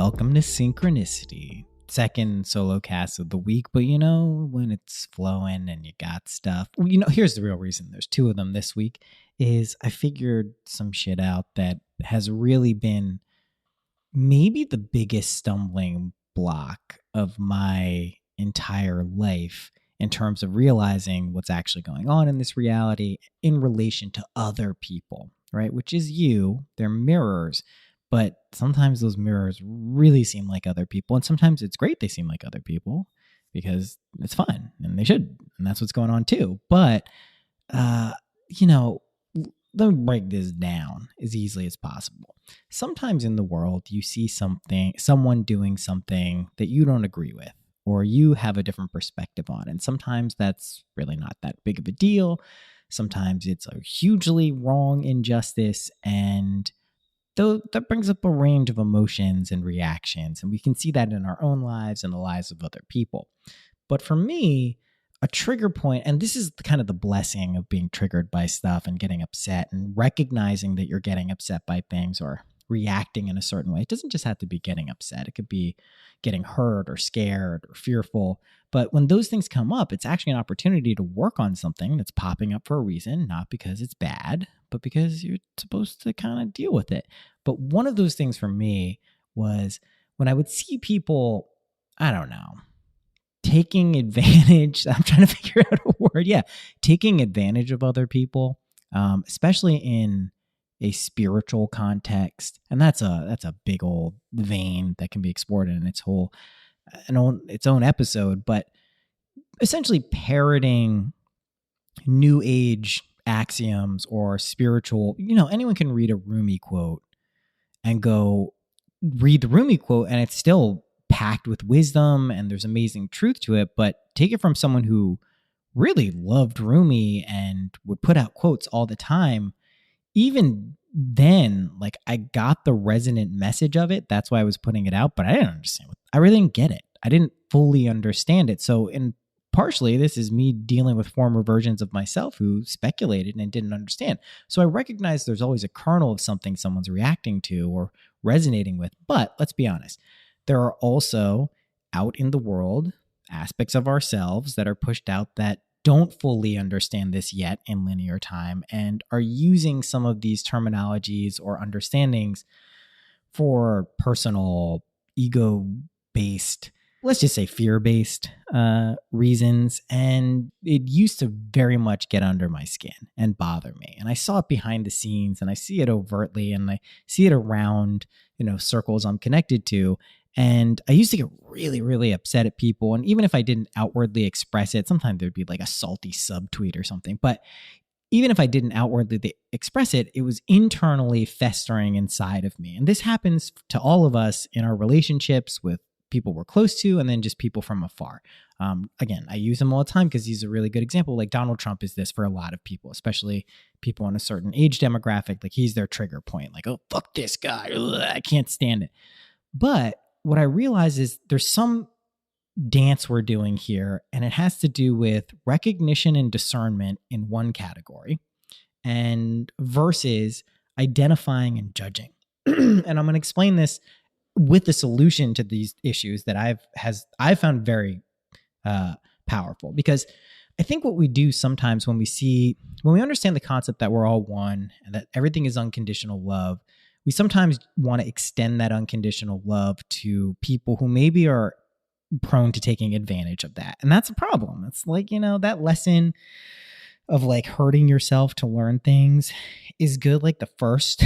Welcome to Synchronicity. Second solo cast of the week, but when it's flowing and you got stuff. Here's the real reason. There's two of them this week. Is I figured some shit out that has really been maybe the biggest stumbling block of my entire life in terms of realizing what's actually going on in this reality in relation to other people, right? Which is you. They're mirrors. But sometimes those mirrors really seem like other people. And sometimes it's great they seem like other people because it's fun and they should. And that's what's going on too. But, let me break this down as easily as possible. Sometimes in the world, you see someone doing something that you don't agree with or you have a different perspective on. And sometimes that's really not that big of a deal. Sometimes it's a hugely wrong injustice, and that brings up a range of emotions and reactions, and we can see that in our own lives and the lives of other people. But for me, a trigger point, and this is kind of the blessing of being triggered by stuff and getting upset and recognizing that you're getting upset by things or reacting in a certain way. It doesn't just have to be getting upset. It could be getting hurt or scared or fearful. But when those things come up, it's actually an opportunity to work on something that's popping up for a reason, not because it's bad, but because you're supposed to kind of deal with it. But one of those things for me was when I would see people, I don't know, taking advantage. I'm trying to figure out a word. Yeah. Taking advantage of other people, especially in a spiritual context. And that's a big old vein that can be explored in its own episode, but essentially parroting new age axioms or spiritual, anyone can read a Rumi quote and go read the Rumi quote and it's still packed with wisdom and there's amazing truth to it, but take it from someone who really loved Rumi and would put out quotes all the time. Even then, I got the resonant message of it. That's why I was putting it out, but I didn't understand I really didn't get it. I didn't fully understand it. So partially, this is me dealing with former versions of myself who speculated and didn't understand. So I recognize there's always a kernel of something someone's reacting to or resonating with. But let's be honest, there are also out in the world aspects of ourselves that are pushed out that don't fully understand this yet in linear time and are using some of these terminologies or understandings for personal ego-based, let's just say fear-based reasons. And it used to very much get under my skin and bother me. And I saw it behind the scenes and I see it overtly and I see it around, circles I'm connected to. And I used to get really, really upset at people. And even if I didn't outwardly express it, sometimes there'd be a salty subtweet or something. But even if I didn't outwardly express it, it was internally festering inside of me. And this happens to all of us in our relationships with people we're close to and then just people from afar. Again, I use him all the time because he's a really good example. Donald Trump is this for a lot of people, especially people in a certain age demographic. He's their trigger point. Oh, fuck this guy. Ugh, I can't stand it. But what I realize is there's some dance we're doing here, and it has to do with recognition and discernment in one category and versus identifying and judging. And I'm going to explain this with the solution to these issues that I've found very powerful, because I think what we do sometimes when we understand the concept that we're all one and that everything is unconditional love, we sometimes want to extend that unconditional love to people who maybe are prone to taking advantage of that. And that's a problem. It's that lesson of hurting yourself to learn things is good the first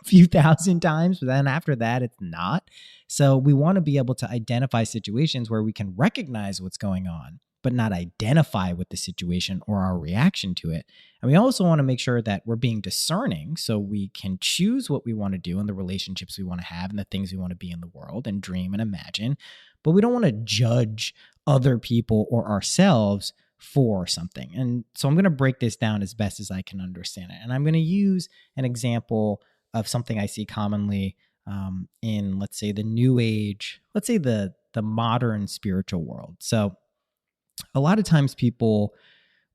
few thousand times, but then after that, it's not. So we want to be able to identify situations where we can recognize what's going on, but not identify with the situation or our reaction to it. And we also want to make sure that we're being discerning so we can choose what we want to do and the relationships we want to have and the things we want to be in the world and dream and imagine. But we don't want to judge other people or ourselves for something. And so I'm going to break this down as best as I can understand it. And I'm going to use an example of something I see commonly in, let's say, the new age, let's say the modern spiritual world. So a lot of times people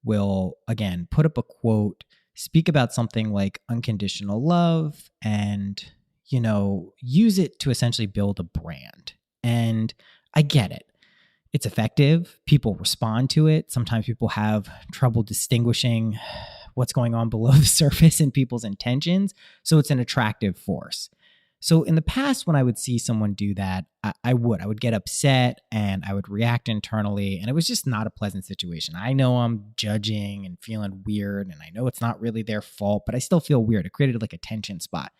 will, again, put up a quote, speak about something like unconditional love and, use it to essentially build a brand. And I get it. It's effective. People respond to it. Sometimes people have trouble distinguishing what's going on below the surface in people's intentions. So it's an attractive force. So in the past, when I would see someone do that, I would get upset and I would react internally. And it was just not a pleasant situation. I know I'm judging and feeling weird, and I know it's not really their fault, but I still feel weird. It created like a tension spot.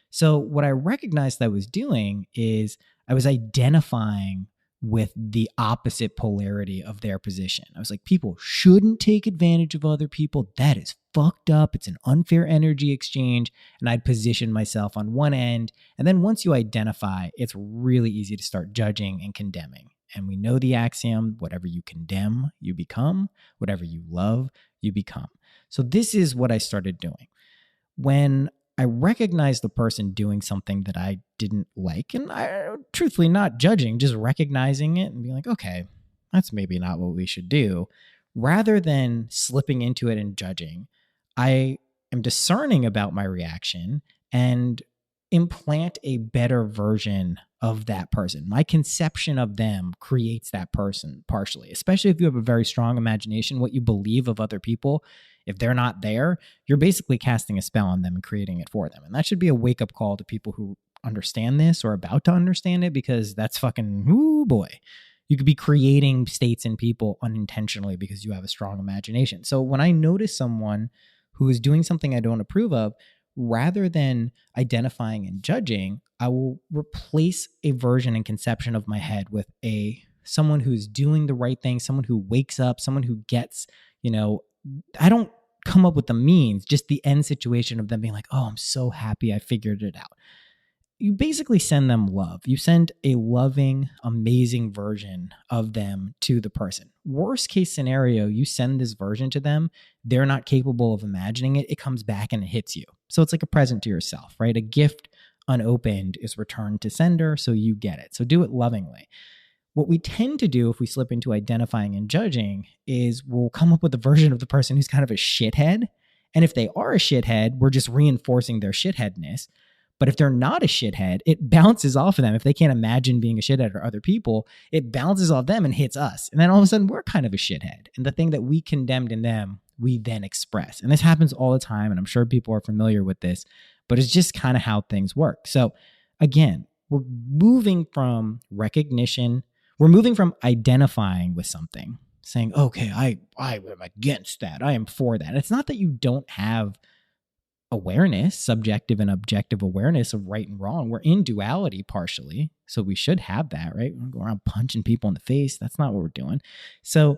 So what I recognized I was doing is I was identifying with the opposite polarity of their position. I was like, people shouldn't take advantage of other people. That is fucked up. It's an unfair energy exchange. And I'd position myself on one end. And then once you identify, it's really easy to start judging and condemning. And we know the axiom, whatever you condemn, you become. Whatever you love, you become. So this is what I started doing. When I recognized the person doing something that I didn't like, and I truthfully not judging, just recognizing it and being like, okay, that's maybe not what we should do. Rather than slipping into it and judging, I am discerning about my reaction and implant a better version of that person. My conception of them creates that person partially, especially if you have a very strong imagination. What you believe of other people, if they're not there, you're basically casting a spell on them and creating it for them. And that should be a wake-up call to people who understand this or about to understand it, because that's fucking, ooh boy. You could be creating states in people unintentionally because you have a strong imagination. So when I notice someone who is doing something I don't approve of, rather than identifying and judging, I will replace a version and conception of my head with someone who's doing the right thing, someone who wakes up, someone who gets, I don't come up with the means, just the end situation of them being like, oh, I'm so happy I figured it out. You basically send them love. You send a loving, amazing version of them to the person. Worst case scenario, you send this version to them. They're not capable of imagining it. It comes back and it hits you. So it's like a present to yourself, right? A gift unopened is returned to sender, so you get it. So do it lovingly. What we tend to do if we slip into identifying and judging is we'll come up with a version of the person who's kind of a shithead. And if they are a shithead, we're just reinforcing their shitheadness. But if they're not a shithead, it bounces off of them. If they can't imagine being a shithead or other people, it bounces off them and hits us. And then all of a sudden, we're kind of a shithead. And the thing that we condemned in them, we then express. And this happens all the time. And I'm sure people are familiar with this, but it's just kind of how things work. So again, we're moving from recognition. We're moving from identifying with something, saying, okay, I am against that. I am for that. It's not that you don't have awareness, subjective and objective awareness of right and wrong. We're in duality partially, so we should have that, right? We don't go around punching people in the face. That's not what we're doing. So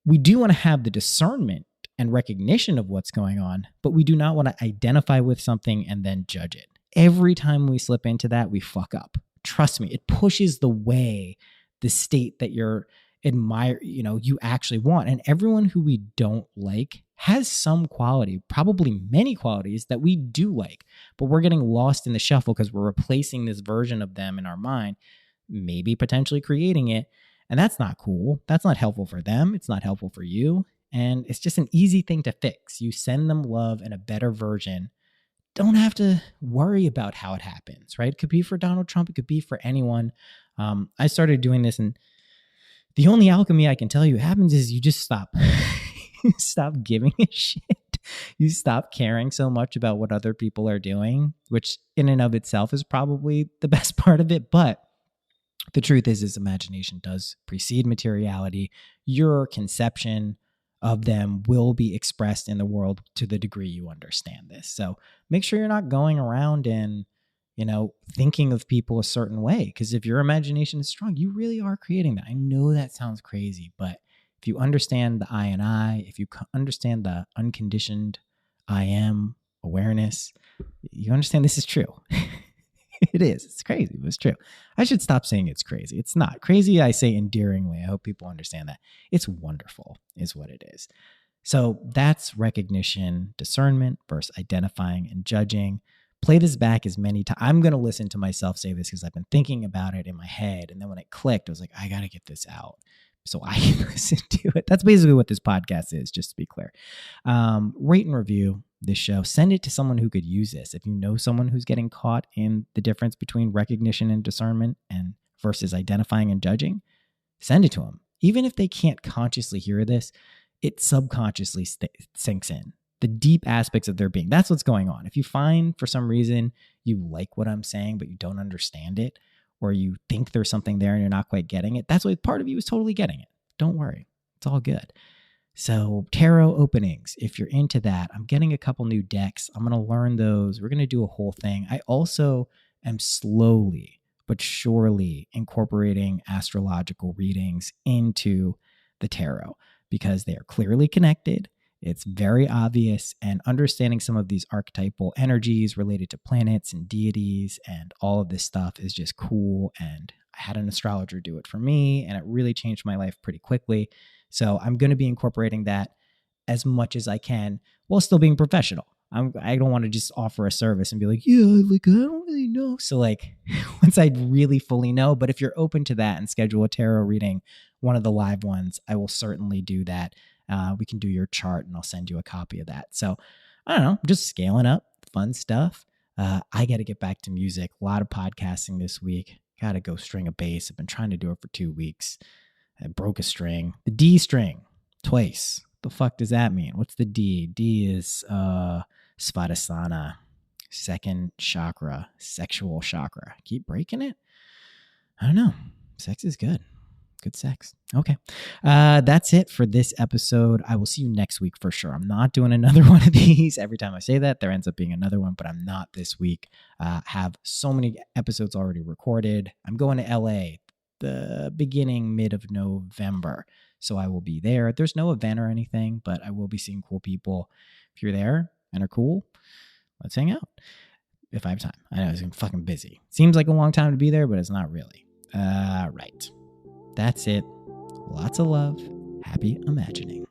we do want to have the discernment and recognition of what's going on, but we do not want to identify with something and then judge it. Every time we slip into that, we fuck up. Trust me, it pushes the state that you're you actually want. And everyone who we don't like has some quality, probably many qualities that we do like, but we're getting lost in the shuffle because we're replacing this version of them in our mind, maybe potentially creating it. And that's not cool. That's not helpful for them. It's not helpful for you. And it's just an easy thing to fix. You send them love and a better version. Don't have to worry about how it happens, right? It could be for Donald Trump. It could be for anyone. I started doing this, and the only alchemy I can tell you happens is you just stop. You stop giving a shit. You stop caring so much about what other people are doing, which in and of itself is probably the best part of it. But the truth is imagination does precede materiality. Your conception of them will be expressed in the world to the degree you understand this. So make sure you're not going around and thinking of people a certain way. Because if your imagination is strong, you really are creating that. I know that sounds crazy, but if you understand the I and I, if you understand the unconditioned I am awareness, you understand this is true. It is. It's crazy, but it's true. I should stop saying it's crazy. It's not crazy. I say endearingly. I hope people understand that. It's wonderful is what it is. So that's recognition, discernment versus identifying and judging. Play this back as many times. I'm going to listen to myself say this because I've been thinking about it in my head. And then when it clicked, I was like, I got to get this out so I can listen to it. That's basically what this podcast is, just to be clear. Rate and review this show. Send it to someone who could use this. If you know someone who's getting caught in the difference between recognition and discernment and versus identifying and judging, send it to them. Even if they can't consciously hear this, it subconsciously sinks in. The deep aspects of their being. That's what's going on. If you find for some reason you like what I'm saying, but you don't understand it, or you think there's something there and you're not quite getting it, that's what part of you is totally getting it. Don't worry. It's all good. So tarot openings, if you're into that, I'm getting a couple new decks. I'm going to learn those. We're going to do a whole thing. I also am slowly but surely incorporating astrological readings into the tarot because they are clearly connected. It's very obvious, and understanding some of these archetypal energies related to planets and deities and all of this stuff is just cool. And I had an astrologer do it for me, and it really changed my life pretty quickly. So I'm going to be incorporating that as much as I can while still being professional. I don't want to just offer a service and be like, yeah, like, I don't really know. So like once I really fully know, but if you're open to that and schedule a tarot reading, one of the live ones, I will certainly do that. We can do your chart and I'll send you a copy of that. So I don't know, just scaling up fun stuff. I got to get back to music. A lot of podcasting this week. Got to go string a bass. I've been trying to do it for 2 weeks. I broke a string, the D string twice. The fuck does that mean? What's the D? D is Svadhisthana, second chakra, sexual chakra. Keep breaking it? I don't know. Sex is good. Good sex. Okay. That's it for this episode. I will see you next week for sure. I'm not doing another one of these. Every time I say that, there ends up being another one, but I'm not this week. Have so many episodes already recorded. I'm going to LA the mid of November. So I will be there. There's no event or anything, but I will be seeing cool people. If you're there and are cool, let's hang out. If I have time. I know I'm fucking busy. Seems like a long time to be there, but it's not really. Right. That's it. Lots of love. Happy imagining.